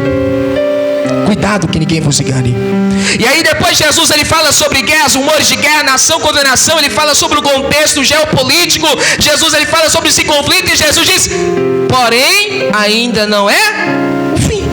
Cuidado que ninguém vos engane. E aí depois Jesus ele fala sobre guerras, rumores de guerra, nação contra nação. Ele fala sobre o contexto geopolítico. Jesus ele fala sobre esse conflito. E Jesus diz: porém ainda não é o fim.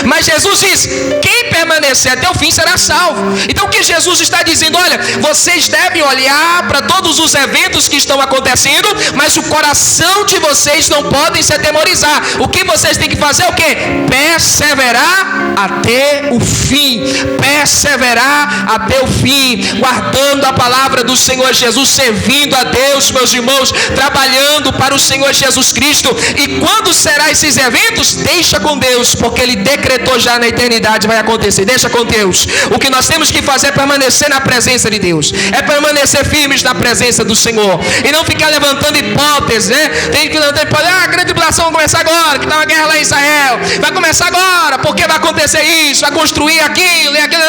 Mas Jesus diz: quem permanecer até o fim será salvo. Então o que Jesus está dizendo? Olha, vocês devem olhar para todos os eventos que estão acontecendo, mas o coração de vocês não podem se atemorizar. O que vocês têm que fazer é o quê? Perseverar até o fim. Perseverar até o fim, guardando a palavra do Senhor Jesus, servindo a Deus, meus irmãos, trabalhando para o Senhor Jesus Cristo. E quando será esses eventos? Deixa com Deus, porque Ele decretou já na eternidade, vai acontecer. Deixa com Deus. O que nós temos que fazer é permanecer na presença de Deus, é permanecer firmes na presença do Senhor, e não ficar levantando hipóteses, né? Tem que levantar hipóteses. A grande tribulação vai começar agora, que está uma guerra lá em Israel, vai começar agora, porque vai acontecer isso, vai construir aquilo e aquilo.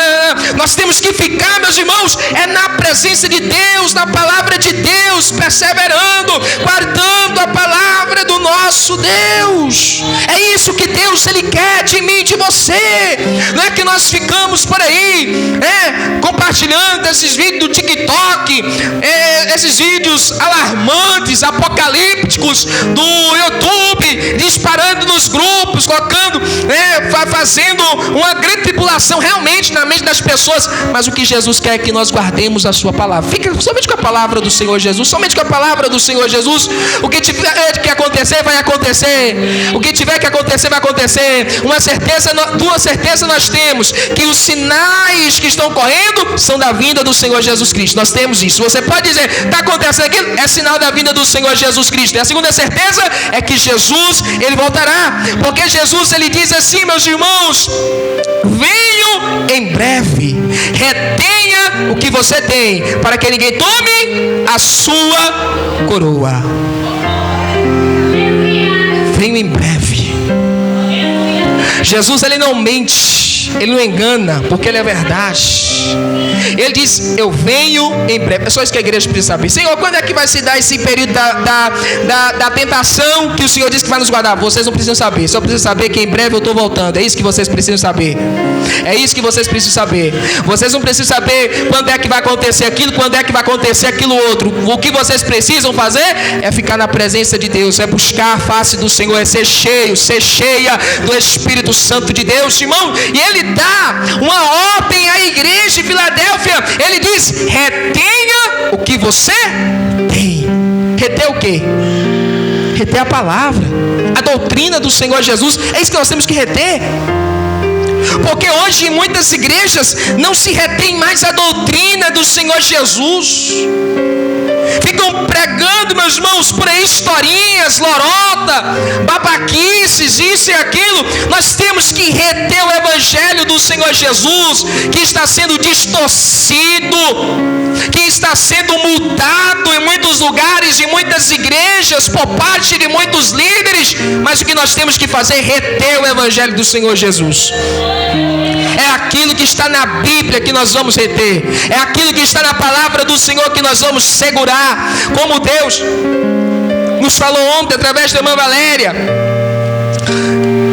Nós temos que ficar, meus irmãos, na presença de Deus, na palavra de Deus, perseverando, guardando a palavra do nosso Deus. É isso que Deus Ele quer de mim, de você. Não é que nós ficamos por aí compartilhando esses vídeos do TikTok, esses vídeos alarmantes, apocalípticos do YouTube, disparando nos grupos, colocando, fazendo uma grande tribulação realmente na mente das pessoas. Mas o que Jesus quer é que nós guardemos a sua palavra. Fica somente com a palavra do Senhor Jesus, somente com a palavra do Senhor Jesus. O que tiver que acontecer, vai acontecer. O que tiver que acontecer, vai acontecer. Duas certezas nós temos: que os sinais que estão correndo são da vinda do Senhor Jesus Cristo. Nós temos isso. Você pode dizer, está acontecendo aquilo? É sinal da vinda do Senhor Jesus Cristo. E a segunda certeza é que Jesus, Ele voltará. Porque Jesus, Ele diz assim, meus irmãos: venho em breve, retenha o que você tem, para que ninguém tome a sua coroa. Venho em breve. Jesus, Ele não mente, Ele não engana, porque Ele é verdade. Ele diz: eu venho em breve. É só isso que a igreja precisa saber. Senhor, quando é que vai se dar esse período da tentação que o Senhor disse que vai nos guardar? Vocês não precisam saber, só precisam saber que em breve eu estou voltando. É isso que vocês precisam saber. É isso que vocês precisam saber. Vocês não precisam saber quando é que vai acontecer aquilo, quando é que vai acontecer aquilo outro. O que vocês precisam fazer é ficar na presença de Deus, é buscar a face do Senhor, é ser cheia do Espírito Santo de Deus, irmão. E Ele dá uma ordem à igreja de Filadélfia. Ele diz: retenha o que você tem. Reter o quê? Reter a palavra, a doutrina do Senhor Jesus. É isso que nós temos que reter. Porque hoje em muitas igrejas não se retém mais a doutrina do Senhor Jesus. Ficam pregando, meus irmãos, por aí historinhas, lorota, babaquices, isso e aquilo. Nós temos que reter o evangelho do Senhor Jesus, que está sendo distorcido, que está sendo mudado em muitos lugares, em muitas igrejas, por parte de muitos líderes. Mas o que nós temos que fazer é reter o evangelho do Senhor Jesus. É aquilo que está na Bíblia que nós vamos reter. É aquilo que está na palavra do Senhor que nós vamos segurar. Como Deus nos falou ontem através da irmã Valéria.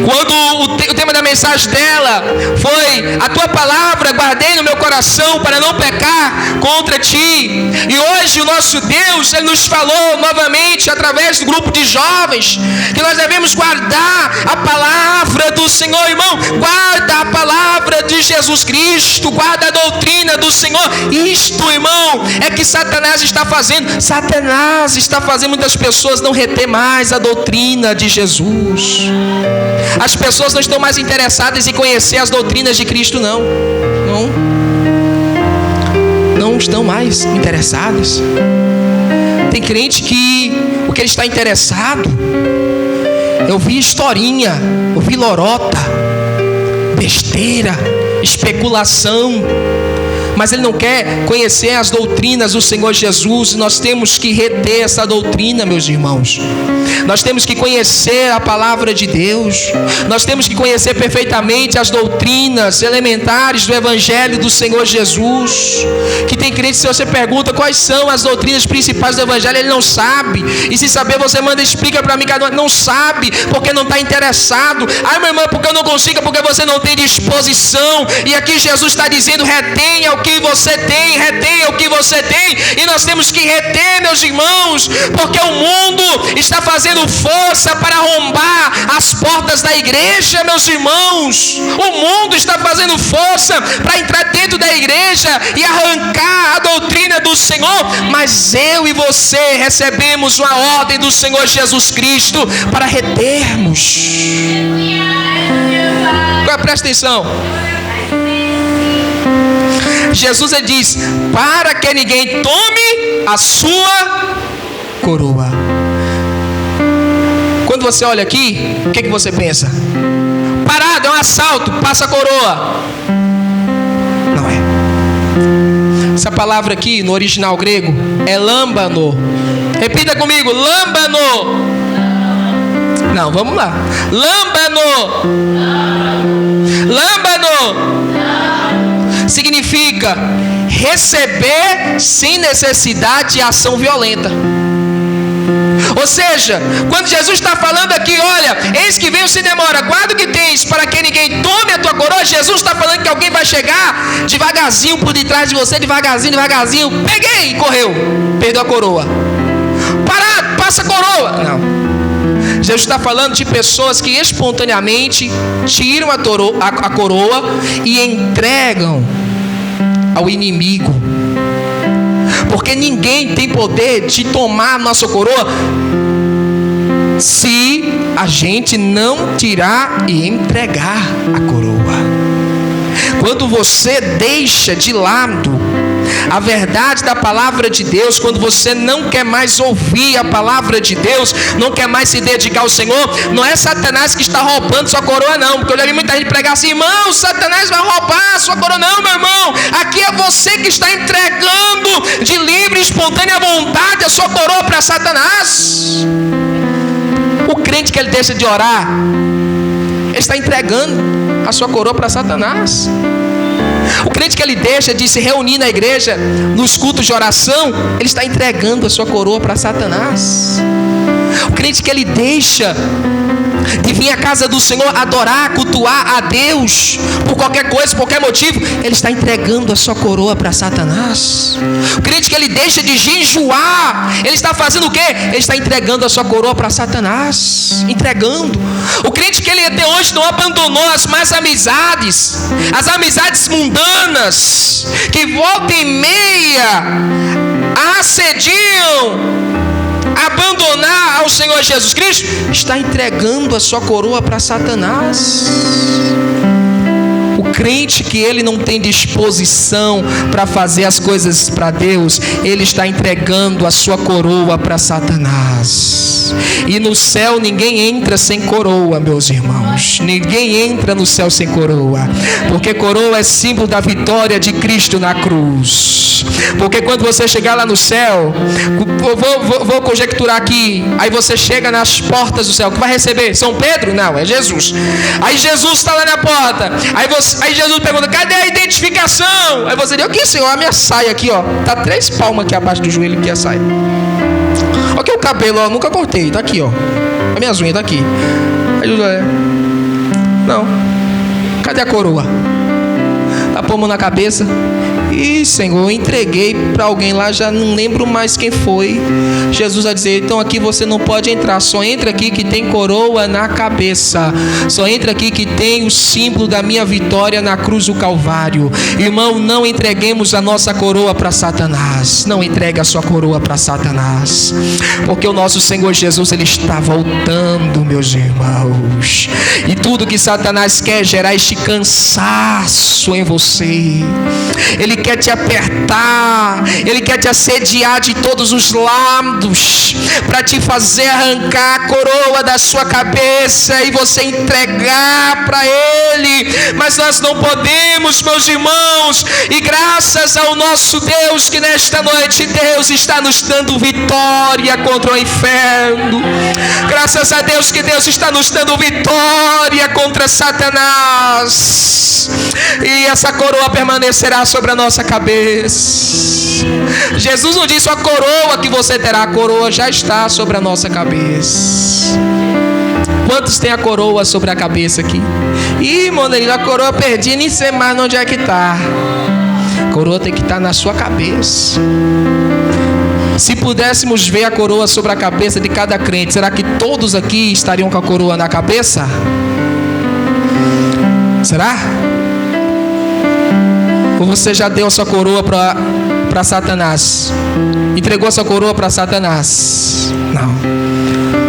Quando o tema da mensagem dela foi: a tua palavra guardei no meu coração para não pecar contra ti. E hoje o nosso Deus, Ele nos falou novamente através do grupo de jovens que nós devemos guardar a palavra do Senhor. Irmão, guarda a palavra de Jesus Cristo, guarda a doutrina do Senhor. Isto, irmão, é que Satanás está fazendo. Satanás está fazendo muitas pessoas não reter mais a doutrina de Jesus. As pessoas não estão mais interessadas em conhecer as doutrinas de Cristo, não estão mais interessadas. Tem crente que o que ele está interessado é ouvir historinha, ouvir lorota, besteira, especulação, mas ele não quer conhecer as doutrinas do Senhor Jesus. Nós temos que reter essa doutrina, meus irmãos. Nós temos que conhecer a palavra de Deus. Nós temos que conhecer perfeitamente as doutrinas elementares do Evangelho do Senhor Jesus. Que tem crente, se você pergunta quais são as doutrinas principais do Evangelho, ele não sabe. E se saber, você manda, explica para mim, que não sabe, porque não está interessado. Ai, meu irmão, porque eu não consigo, porque você não tem disposição. E aqui Jesus está dizendo: retenha o que você tem, retenha o que você tem. E nós temos que reter, meus irmãos, porque o mundo está fazendo força para arrombar as portas da igreja, meus irmãos. O mundo está fazendo força para entrar dentro da igreja e arrancar a doutrina do Senhor. Mas eu e você recebemos uma ordem do Senhor Jesus Cristo para retermos. Presta atenção. Jesus, ele diz: para que ninguém tome a sua coroa. Quando você olha aqui, o que você pensa? Parado, é um assalto, passa a coroa. Não é. Essa palavra aqui no original grego é lambano. Repita comigo: lambano. Não, vamos lá. Lambano. Lambano significa receber sem necessidade de ação violenta. Ou seja, quando Jesus está falando aqui: olha, eis que venho sem demora, guarda o que tens para que ninguém tome a tua coroa. Jesus está falando que alguém vai chegar devagarzinho por detrás de você, devagarzinho, peguei e correu, perdeu a coroa. Parado, passa a coroa. Não. Jesus está falando de pessoas que espontaneamente tiram a coroa e entregam ao inimigo. Porque ninguém tem poder de tomar a nossa coroa se a gente não tirar e entregar a coroa. Quando você deixa de lado a verdade da palavra de Deus, quando você não quer mais ouvir a palavra de Deus, não quer mais se dedicar ao Senhor, não é Satanás que está roubando sua coroa, não. Porque eu já vi muita gente pregar assim: irmão, Satanás vai roubar a sua coroa. Não, meu irmão, aqui é você que está entregando de livre e espontânea vontade a sua coroa para Satanás. O crente que ele deixa de orar, ele está entregando a sua coroa para Satanás. O crente que ele deixa de se reunir na igreja, nos cultos de oração, ele está entregando a sua coroa para Satanás. O crente que ele deixa de vir à casa do Senhor adorar, cultuar a Deus por qualquer coisa, por qualquer motivo, ele está entregando a sua coroa para Satanás. O crente que ele deixa de jejuar, ele está fazendo o quê? Ele está entregando a sua coroa para Satanás. Entregando. O crente que ele até hoje não abandonou as más amizades, as amizades mundanas, que volta e meia assediam abandonar ao Senhor Jesus Cristo, está entregando a sua coroa para Satanás. O crente que ele não tem disposição para fazer as coisas para Deus, ele está entregando a sua coroa para Satanás. E no céu ninguém entra sem coroa, meus irmãos. Ninguém entra no céu sem coroa, porque coroa é símbolo da vitória de Cristo na cruz. Porque quando você chegar lá no céu, vou conjecturar aqui, aí você chega nas portas do céu, o que vai receber? São Pedro? Não, é Jesus. Aí Jesus está lá na porta, aí Jesus pergunta: cadê a identificação? Aí você diz: o que, Senhor? A minha saia aqui, ó, tá 3 palmas aqui abaixo do joelho, aqui a saia. Olha aqui o cabelo, ó, nunca cortei, tá aqui, ó, a minha unha tá aqui. Aí Jesus: Não. Cadê a coroa? Tá pondo na cabeça. Ih, Senhor, eu entreguei para alguém lá, já não lembro mais quem foi. Jesus vai dizer: então aqui você não pode entrar, só entra aqui que tem coroa na cabeça, só entra aqui que tem o símbolo da minha vitória na cruz do Calvário. Irmão, não entreguemos a nossa coroa para Satanás. Não entregue a sua coroa para Satanás, porque o nosso Senhor Jesus, Ele está voltando, meus irmãos. E tudo que Satanás quer é gerar este cansaço em você. Ele quer te apertar, ele quer te assediar de todos os lados, para te fazer arrancar a coroa da sua cabeça e você entregar para ele. Mas nós não podemos, meus irmãos, e graças ao nosso Deus, que nesta noite Deus está nos dando vitória contra o inferno. Graças a Deus que Deus está nos dando vitória contra Satanás, e essa coroa permanecerá sobre a nossa cabeça. Jesus não disse a coroa que você terá, a coroa já está sobre a nossa cabeça. Quantos tem a coroa sobre a cabeça aqui? Ih, Monelino, a coroa eu perdi, nem sei mais onde é que está. A coroa tem que estar na sua cabeça. Se pudéssemos ver a coroa sobre a cabeça de cada crente, será que todos aqui estariam com a coroa na cabeça? Será? Ou você já deu a sua coroa para Satanás? Entregou a sua coroa para Satanás? Não.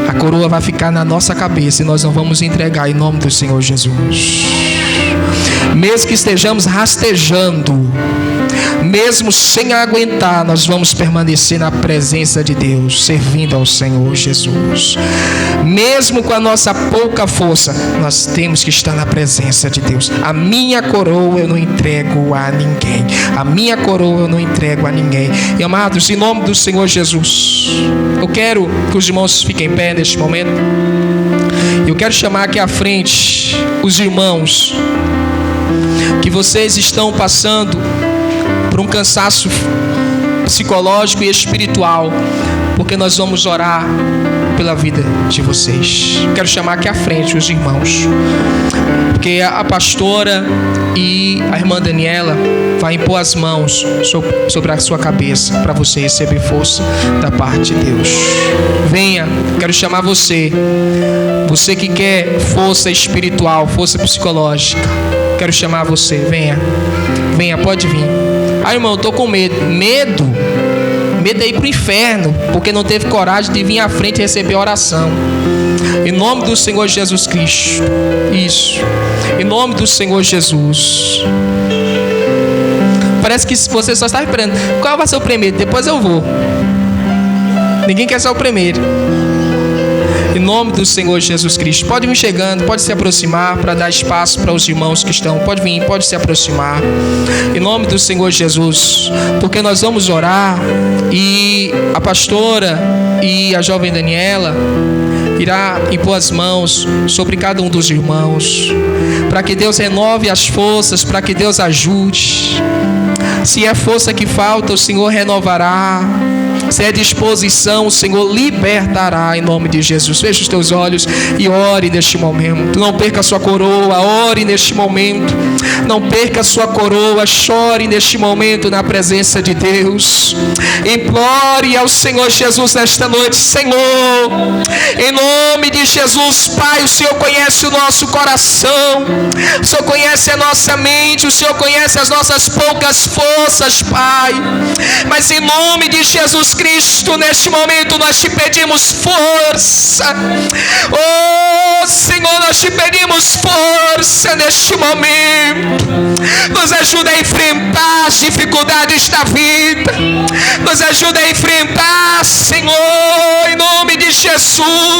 A coroa vai ficar na nossa cabeça e nós não vamos entregar, em nome do Senhor Jesus. Mesmo que estejamos rastejando, mesmo sem aguentar, nós vamos permanecer na presença de Deus, servindo ao Senhor Jesus. Mesmo com a nossa pouca força, nós temos que estar na presença de Deus. A minha coroa eu não entrego a ninguém. A minha coroa eu não entrego a ninguém. E amados, em nome do Senhor Jesus, eu quero que os irmãos fiquem em pé neste momento. Eu quero chamar aqui à frente os irmãos que vocês estão passando por um cansaço psicológico e espiritual, porque nós vamos orar pela vida de vocês. Quero chamar aqui à frente os irmãos, porque a pastora e a irmã Daniela vai impor as mãos sobre a sua cabeça, para você receber força da parte de Deus. Venha, quero chamar você que quer força espiritual, força psicológica. Quero chamar você, venha, pode vir. Ah, irmão, eu tô com medo. Medo é ir pro inferno, porque não teve coragem de vir à frente e receber a oração. Em nome do Senhor Jesus Cristo. Isso. Em nome do Senhor Jesus. Parece que você só está esperando. Qual vai ser o primeiro? Depois eu vou. Ninguém quer ser o primeiro. Em nome do Senhor Jesus Cristo. Pode vir chegando, pode se aproximar para dar espaço para os irmãos que estão. Pode vir, pode se aproximar. Em nome do Senhor Jesus. Porque nós vamos orar e a pastora e a jovem Daniela irá impor as mãos sobre cada um dos irmãos, para que Deus renove as forças, para que Deus ajude. Se é força que falta, o Senhor renovará. Se é disposição, o Senhor libertará, em nome de Jesus. Feche os teus olhos e ore neste momento. Não perca a sua coroa, ore neste momento. Não perca a sua coroa, chore neste momento na presença de Deus. Implore ao Senhor Jesus nesta noite. Senhor, em nome de Jesus, Pai, o Senhor conhece o nosso coração, o Senhor conhece a nossa mente, o Senhor conhece as nossas poucas forças, Pai. Mas em nome de Jesus Cristo, neste momento nós te pedimos força. Oh Senhor, nós te pedimos força neste momento. Nos ajuda a enfrentar as dificuldades da vida. Nos ajuda a enfrentar, Senhor, em nome de Jesus.